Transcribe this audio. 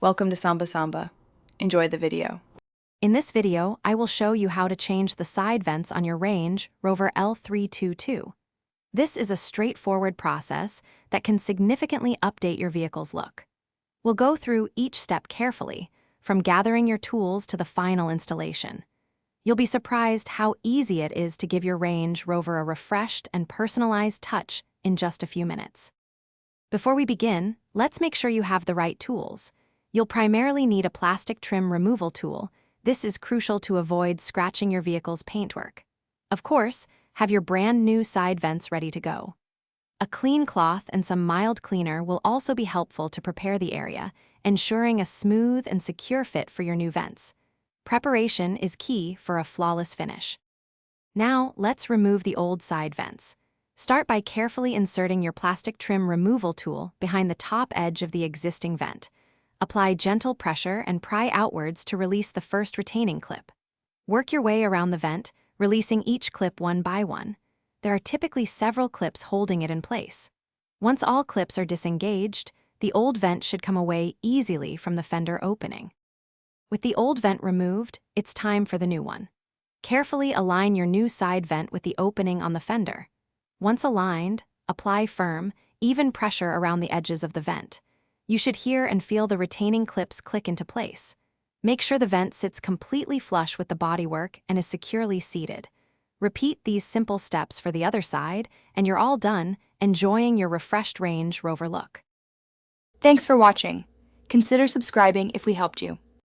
Welcome to Samba Samba. Enjoy the video. In this video, I will show you how to change the side vents on your Range Rover L322. This is a straightforward process that can significantly update your vehicle's look. We'll go through each step carefully, from gathering your tools to the final installation. You'll be surprised how easy it is to give your Range Rover a refreshed and personalized touch in just a few minutes. Before we begin, let's make sure you have the right tools. You'll primarily need a plastic trim removal tool. This is crucial to avoid scratching your vehicle's paintwork. Of course, have your brand new side vents ready to go. A clean cloth and some mild cleaner will also be helpful to prepare the area, ensuring a smooth and secure fit for your new vents. Preparation is key for a flawless finish. Now, let's remove the old side vents. Start by carefully inserting your plastic trim removal tool behind the top edge of the existing vent. Apply gentle pressure and pry outwards to release the first retaining clip. Work your way around the vent, releasing each clip one by one. There are typically several clips holding it in place. Once all clips are disengaged, the old vent should come away easily from the fender opening. With the old vent removed, it's time for the new one. Carefully align your new side vent with the opening on the fender. Once aligned, apply firm, even pressure around the edges of the vent. You should hear and feel the retaining clips click into place. Make sure the vent sits completely flush with the bodywork and is securely seated. Repeat these simple steps for the other side, and you're all done, enjoying your refreshed Range Rover look. Thanks for watching. Consider subscribing if we helped you.